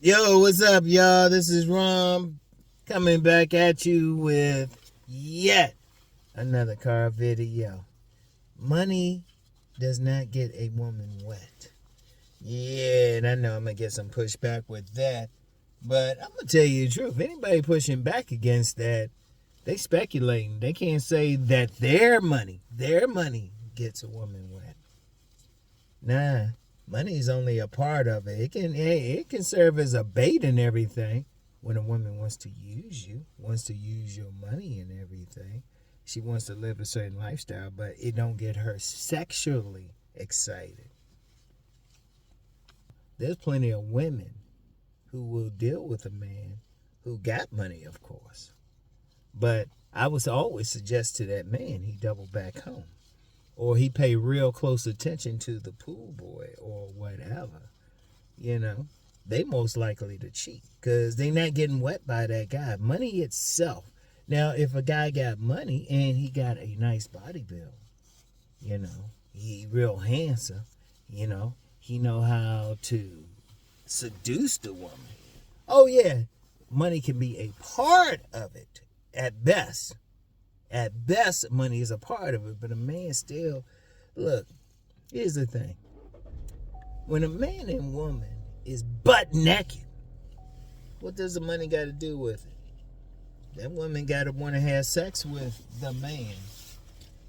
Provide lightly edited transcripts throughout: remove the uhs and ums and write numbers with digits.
Yo, what's up, y'all? This is Rom coming back at you with yet another car video. Money does not get a woman wet. Yeah, and I know I'm going to get some pushback with that. But I'm going to tell you the truth. Anybody pushing back against that, they speculating. They can't say that their money gets a woman wet. Nah. Money is only a part of it. It can serve as a bait and everything. When a woman wants to use you, wants to use your money and everything, she wants to live a certain lifestyle, but it don't get her sexually excited. There's plenty of women who will deal with a man who got money, of course. But I would always suggest to that man he double back home. Or he pay real close attention to the pool boy or whatever. You know, they most likely to cheat because they not getting wet by that guy. Money itself. Now, if a guy got money and he got a nice body build, you know, he real handsome, you know, he know how to seduce the woman. Oh, yeah, money can be a part of it at best. At best, money is a part of it, but a man still, look, here's the thing. When a man and woman is butt naked, what does the money got to do with it? That woman got to want to have sex with the man.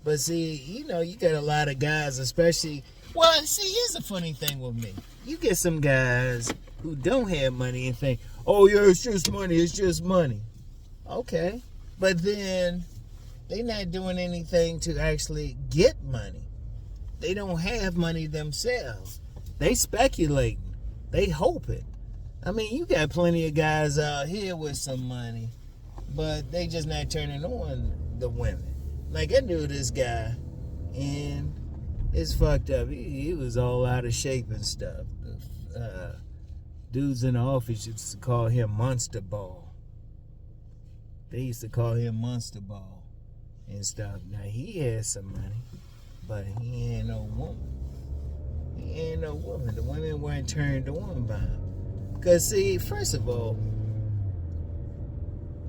But see, you know, you got a lot of guys, especially, well, see, here's the funny thing with me. You get some guys who don't have money and think, oh, yeah, it's just money. Okay, but then they not doing anything to actually get money. They don't have money themselves. They speculating. They hoping. I mean, you got plenty of guys out here with some money, but they just not turning on the women. Like, I knew this guy, and it's fucked up. He was all out of shape and stuff. Dudes in the office used to call him Monster Ball. They used to call him Monster Ball and stuff. Now, he had some money, but he ain't no woman. He ain't no woman. The women weren't turned on by him. Because, see, first of all,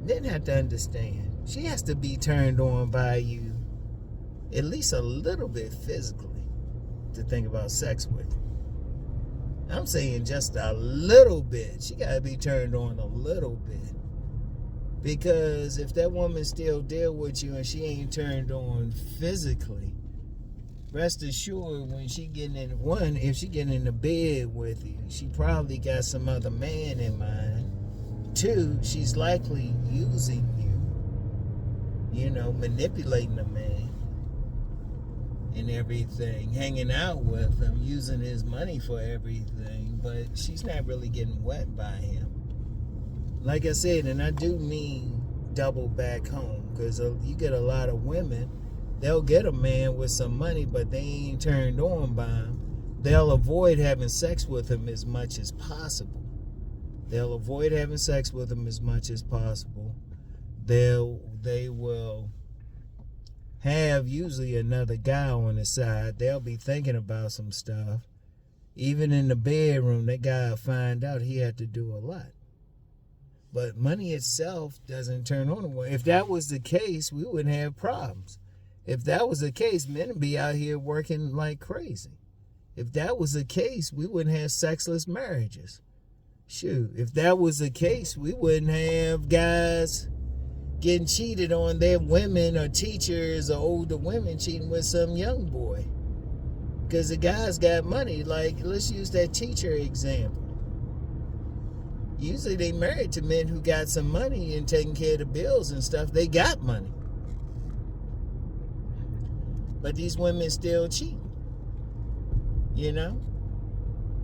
men have to understand, she has to be turned on by you at least a little bit physically to think about sex with you. I'm saying just a little bit. She got to be turned on a little bit. Because if that woman still deal with you and she ain't turned on physically, rest assured when she getting in, one, if she getting in the bed with you, she probably got some other man in mind. Two, she's likely using you, you know, manipulating the man and everything, hanging out with him, using his money for everything, but she's not really getting wet by him. Like I said, and I do mean double back home, because you get a lot of women, they'll get a man with some money, but they ain't turned on by him. They'll avoid having sex with him as much as possible. They'll avoid having sex with him as much as possible. They will have usually another guy on the side. They'll be thinking about some stuff. Even in the bedroom, that guy will find out he had to do a lot. But money itself doesn't turn on a woman. If that was the case, we wouldn't have problems. If that was the case, men would be out here working like crazy. If that was the case, we wouldn't have sexless marriages. Shoot, if that was the case, we wouldn't have guys getting cheated on, their women or teachers or older women cheating with some young boy. Because the guys got money. Like, let's use that teacher example. Usually they married to men who got some money and taking care of the bills and stuff. They got money. But these women still cheat. You know?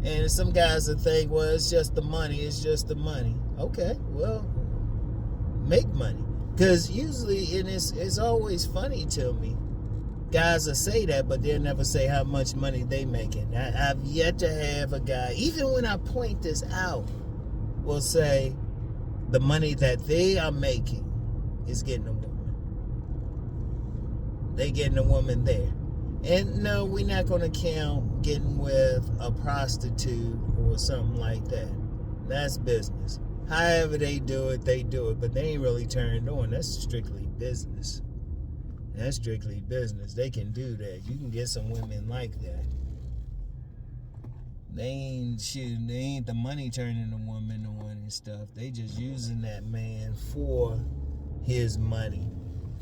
And some guys will think, well, it's just the money. It's just the money. Okay, well, make money. Because usually, and it's always funny to me, guys will say that, but they'll never say how much money they making. I've yet to have a guy, even when I point this out, will say the money that they are making is getting a woman. They getting a woman there. And no, we're not going to count getting with a prostitute or something like that. That's business. However they do it, but they ain't really turned on. That's strictly business. That's strictly business. They can do that. You can get some women like that. They ain't the money turning the woman on and stuff. They just using that man for his money,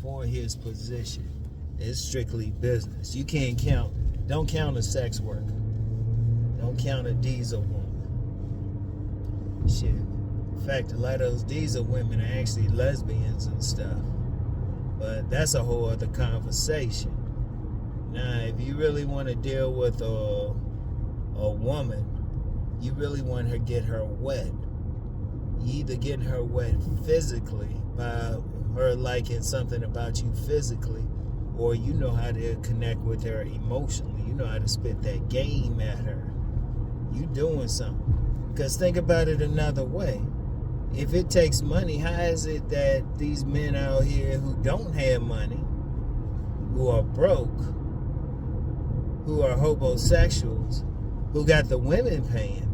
for his position. It's strictly business. You can't don't count a sex worker. Don't count a diesel woman. Shit. In fact, a lot of those diesel women are actually lesbians and stuff. But that's a whole other conversation. Now, if you really want to deal with a woman, you really want to get her wet. You either getting her wet physically by her liking something about you physically, or you know how to connect with her emotionally. You know how to spit that game at her. You doing something. Because think about it another way. If it takes money, how is it that these men out here who don't have money, who are broke, who are homosexuals, who got the women paying,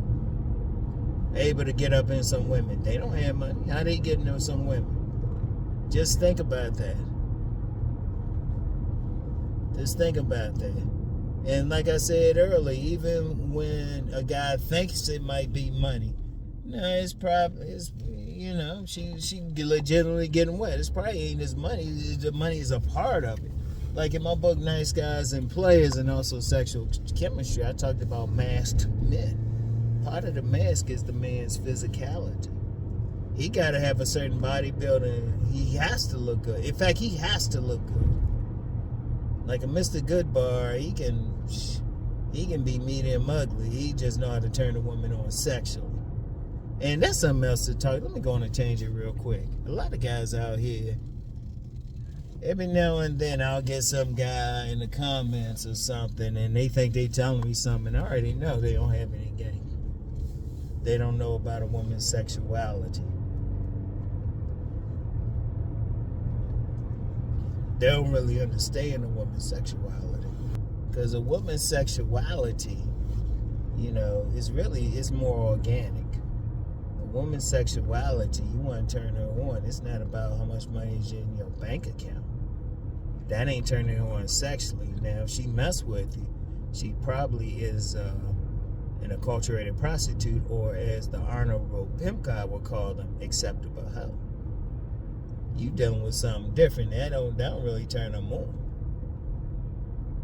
able to get up in some women? They don't have money. How they getting them some women? Just think about that. Just think about that. And like I said earlier, even when a guy thinks it might be money, no, it's she legitimately getting wet. It's probably ain't his money. The money is a part of it. Like in my book, Nice Guys and Players, and also Sexual Chemistry, I talked about masked men. Part of the mask is the man's physicality. He got to have a certain bodybuilding. He has to look good. In fact, he has to look good. Like a Mr. Goodbar, he can be medium ugly. He just know how to turn a woman on sexually. And that's something else to talk. Let me go on and change it real quick. A lot of guys out here, every now and then I'll get some guy in the comments or something, and they think they telling me something. I already know they don't have any game. They don't know about a woman's sexuality. They don't really understand a woman's sexuality. Because a woman's sexuality, is more organic. A woman's sexuality, you want to turn her on. It's not about how much money is in your bank account. That ain't turning her on sexually. Now, if she mess with you, she probably is an acculturated prostitute, or as the honorable Pimp guy would call them, acceptable hoe. You dealing with something different. That don't really turn them on.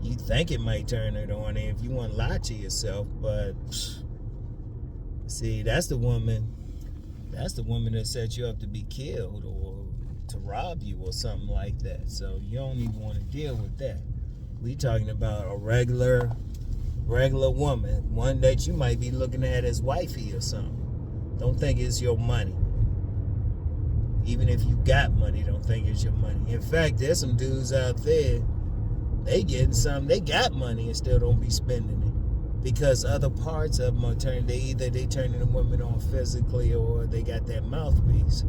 You think it might turn it on if you want to lie to yourself, but see, that's the woman that set you up to be killed or to rob you or something like that. So you don't even want to deal with that. We talking about a regular woman, one that you might be looking at as wifey or something. Don't think it's your money. Even if you got money, don't think it's your money. In fact, there's some dudes out there, they getting something, they got money and still don't be spending it. Because other parts of them are turning, they turning the women on physically, or they got that mouthpiece.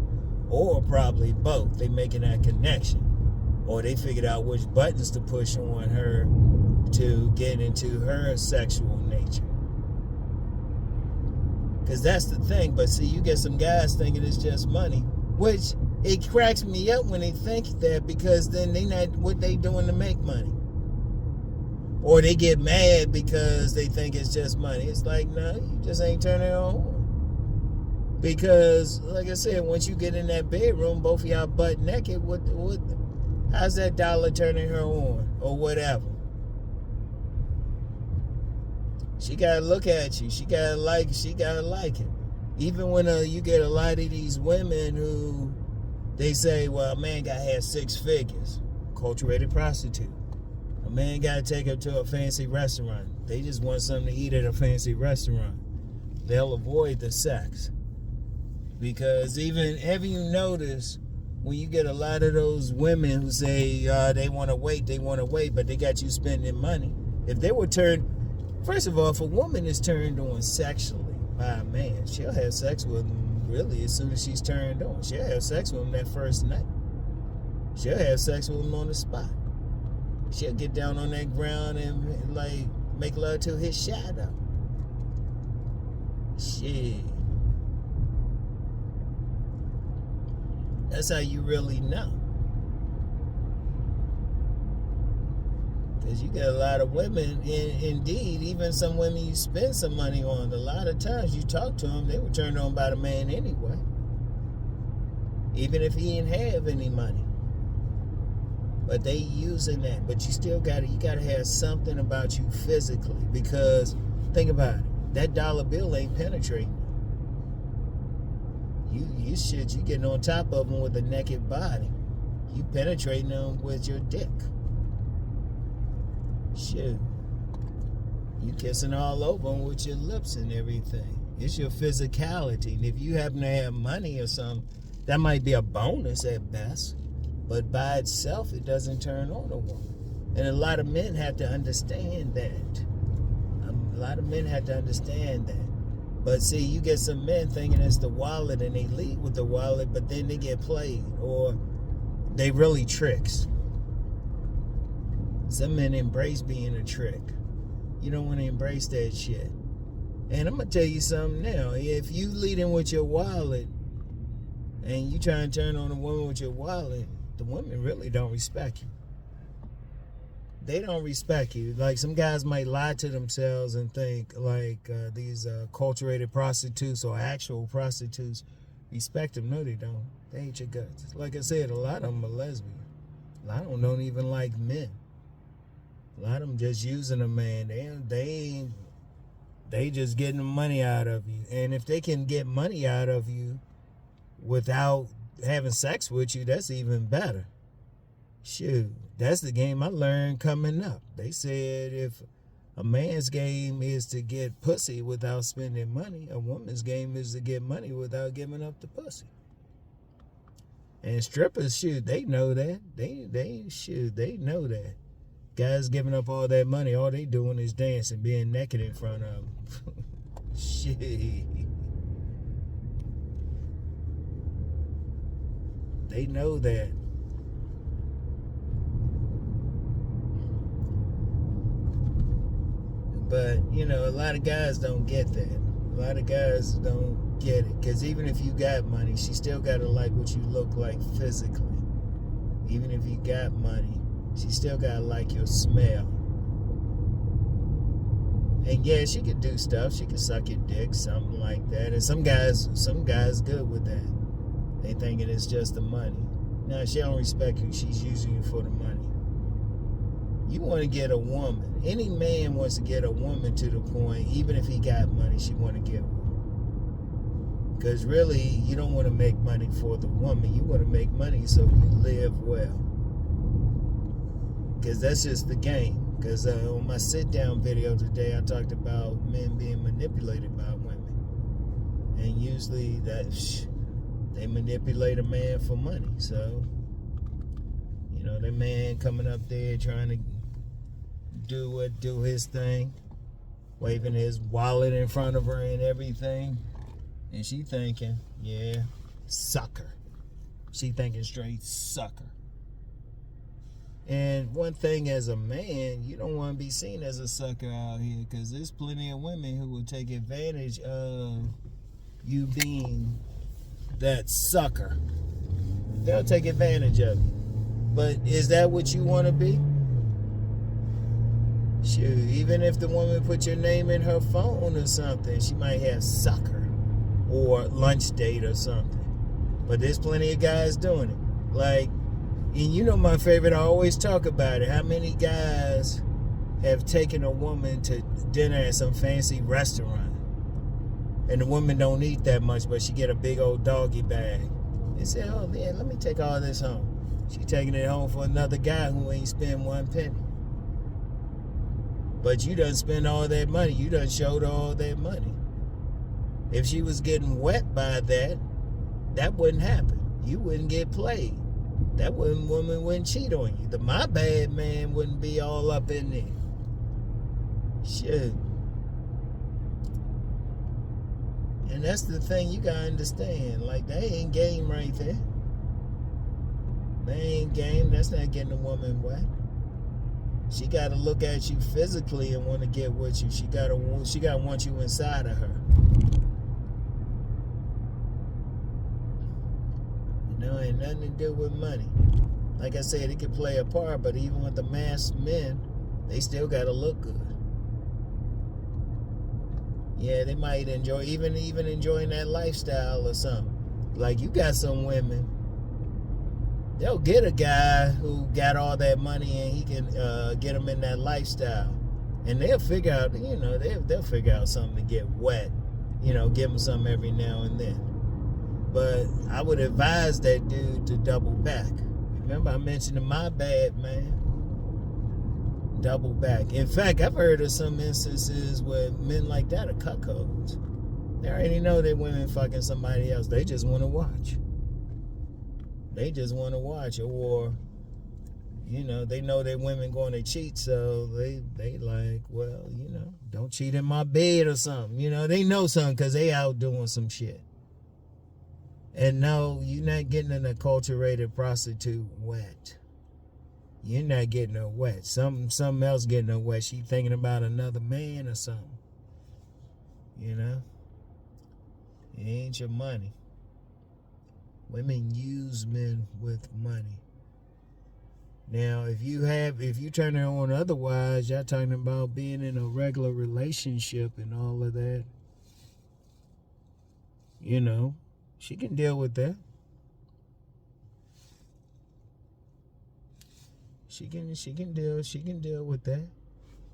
Or probably both. They making that connection. Or they figured out which buttons to push on her to get into her sexual nature. Because that's the thing. But see, you get some guys thinking it's just money. Which, it cracks me up when they think that, because then they not what they doing to make money. Or they get mad because they think it's just money. It's like, no, you just ain't turning it on. Because, like I said, once you get in that bedroom, both of y'all butt naked, how's that dollar turning her on? Or whatever. She gotta look at you. She gotta like it. Even when you get a lot of these women who, they say, well, a man got to have 6 figures. Cultivated prostitute. A man got to take her to a fancy restaurant. They just want something to eat at a fancy restaurant. They'll avoid the sex. Because have you noticed, when you get a lot of those women who say they want to wait, but they got you spending money. If they were first of all, if a woman is turned on sexually by a man, she'll have sex with him really as soon as she's turned on. She'll have sex with him that first night. She'll have sex with him on the spot. She'll get down on that ground and make love to his shadow. Shit. That's how you really know. Because you got a lot of women, and indeed, even some women you spend some money on, a lot of times you talk to them, they were turned on by the man anyway. Even if he didn't have any money. But they using that. But you still gotta have something about you physically. Because, think about it, that dollar bill ain't penetrating. You getting on top of them with a naked body. You penetrating them with your dick. Shit. You kissing all over them with your lips and everything. It's your physicality. And if you happen to have money or something, that might be a bonus at best. But by itself, it doesn't turn on a woman. And a lot of men have to understand that. A lot of men have to understand that. But see, you get some men thinking it's the wallet and they lead with the wallet, but then they get played or they really tricks. Some men embrace being a trick. You don't want to embrace that shit. And I'm going to tell you something now. If you leading with your wallet and you try and turn on a woman with your wallet, the women really don't respect you. They don't respect you. Like, some guys might lie to themselves and think like these culturated prostitutes or actual prostitutes respect them. No, they don't. They ain't your guts. Like I said, a lot of them are lesbian. A lot of them don't even like men. A lot of them just using a man. They just getting the money out of you. And if they can get money out of you without having sex with you, that's even better. Shoot, that's the game I learned coming up. They said if a man's game is to get pussy without spending money, a woman's game is to get money without giving up the pussy. And strippers, shoot, they know that. They know that. Guys giving up all that money, all they doing is dancing, being naked in front of them. Shit. They know that. But, you know, a lot of guys don't get that. A lot of guys don't get it. Because even if you got money, she still got to like what you look like physically. Even if you got money, she still got to like your smell. And yeah, she could do stuff. She could suck your dick, something like that. And some guys good with that. They thinking it's just the money. No, she don't respect you. She's using you for the money. You want to get a woman. Any man wants to get a woman to the point, even if he got money, she want to get one. Because really, you don't want to make money for the woman. You want to make money so you live well. Because that's just the game. Because on my sit-down video today, I talked about men being manipulated by women. And usually they manipulate a man for money. So, you know, that man coming up there trying to do his thing, waving his wallet in front of her and everything, and she thinking, yeah, sucker. She thinking straight sucker. And one thing, as a man, you don't want to be seen as a sucker out here, because there's plenty of women who will take advantage of you being that sucker. They'll take advantage of you. But is that what you want to be? Shoot, even if the woman put your name in her phone or something, she might have sucker or lunch date or something. But there's plenty of guys doing it. Like, and you know my favorite, I always talk about it. How many guys have taken a woman to dinner at some fancy restaurant, and the woman don't eat that much, but she get a big old doggy bag. They say, oh man, let me take all this home. She taking it home for another guy who ain't spend one penny. But you done spend all that money. You done showed all that money. If she was getting wet by that, that wouldn't happen. You wouldn't get played. That woman wouldn't cheat on you. The my bad man wouldn't be all up in there. Shit. And that's the thing you gotta understand. Like, that ain't game right there. That ain't game. That's not getting a woman wet. She got to look at you physically and want to get with you. She got to want you inside of her. You know, and nothing to do with money. Like I said, it could play a part, but even with the masked men, they still gotta look good. Yeah, they might enjoy even enjoying that lifestyle or something. Like you got some women, they'll get a guy who got all that money and he can get them in that lifestyle, and they'll figure out, they'll figure out something to get wet, give them something every now and then. But I would advise that dude to double back. Remember, I mentioned in my bad, man. Double back. In fact, I've heard of some instances where men like that are cuckolds. They already know they women fucking somebody else. They just want to watch. They just want to watch. Or, they know their women going to cheat, so they like, well, don't cheat in my bed or something. They know something because they out doing some shit. And no, you're not getting an acculturated prostitute wet. You're not getting her wet. Something else getting her wet. She thinking about another man or something. It ain't your money. Women use men with money. Now, if you turn it on otherwise, y'all talking about being in a regular relationship and all of that. She can deal with that. She can deal with that.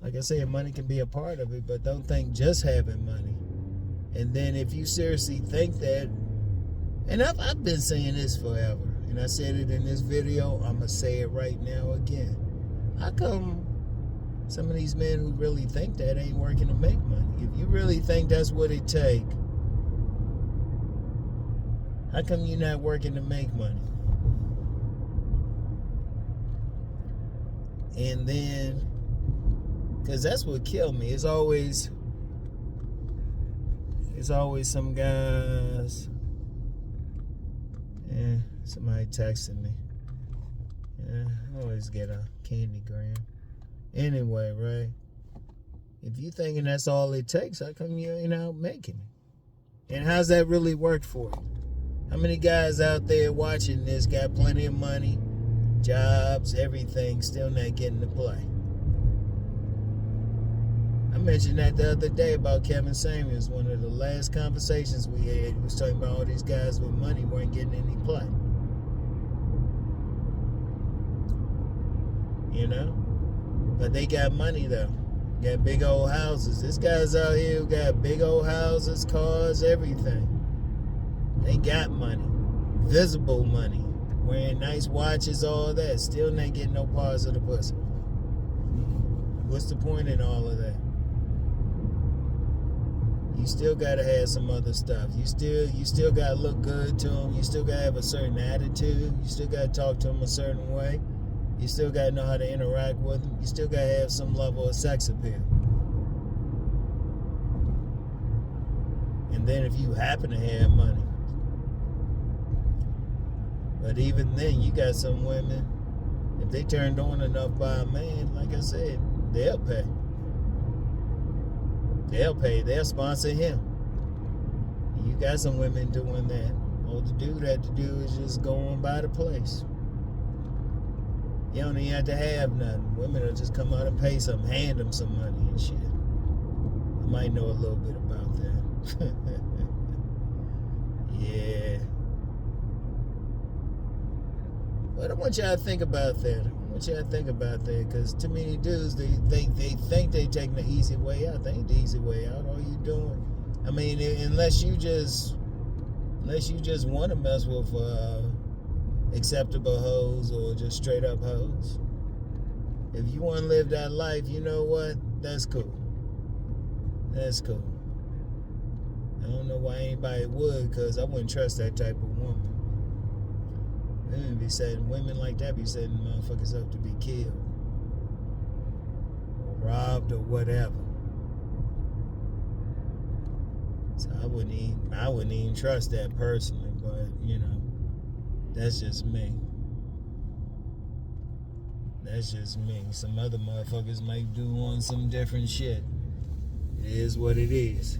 Like I said, money can be a part of it, but don't think just having money. And then if you seriously think that, and I've been saying this forever, and I said it in this video, I'm gonna say it right now again. How come some of these men who really think that ain't working to make money? If you really think that's what it take, how come you're not working to make money? And then, because that's what killed me. It's always some guys. Somebody texting me. I always get a candy gram. Anyway, right? If you thinking that's all it takes, how come you ain't out making it? And how's that really worked for you? How many guys out there watching this got plenty of money, jobs, everything, still not getting to play? I mentioned that the other day about Kevin Samuels. One of the last conversations we had, he was talking about all these guys with money weren't getting any play. But they got money though. Got big old houses. This guy's out here who got big old houses, cars, everything. They got money. Visible money. Wearing nice watches, all that. Still not getting no parts of the pussy. What's the point in all of that? You still gotta have some other stuff. You still gotta look good to them. You still gotta have a certain attitude. You still gotta talk to them a certain way. You still gotta know how to interact with them. You still gotta have some level of sex appeal. And then if you happen to have money. But even then, you got some women, if they turned on enough by a man, like I said, they'll pay. They'll pay. They'll sponsor him. You got some women doing that. All the dude had to do is just go on by the place. You don't even have to have nothing. Women will just come out and pay some, hand them some money and shit. I might know a little bit about that. Yeah. But I want y'all to think about that. Because too many dudes, they think they taking the easy way out. They ain't the easy way out. All you doing, I mean, unless you just want to mess with acceptable hoes or just straight up hoes. If you want to live that life, you know what? That's cool. That's cool. I don't know why anybody would, because I wouldn't trust that type of woman. Women like that be setting motherfuckers up to be killed or robbed or whatever. So I wouldn't even trust that personally, but that's just me. That's just me. Some other motherfuckers might do on some different shit. It is what it is.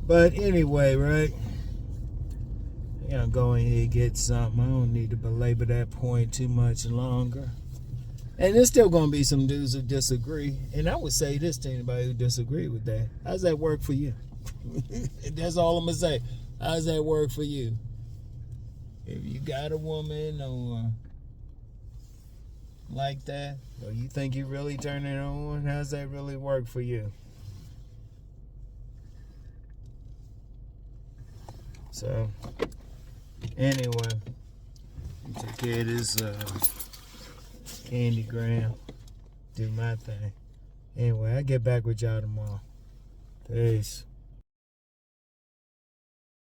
But anyway, right? go ahead and get something. I don't need to belabor that point too much longer. And there's still going to be some dudes who disagree. And I would say this to anybody who disagree with that. How's that work for you? That's all I'm going to say. How's that work for you? If you got a woman or like that, or you think you really turn it on, how's that really work for you? So, anyway, take care of this candygram. Do my thing. Anyway, I'll get back with y'all tomorrow. Peace.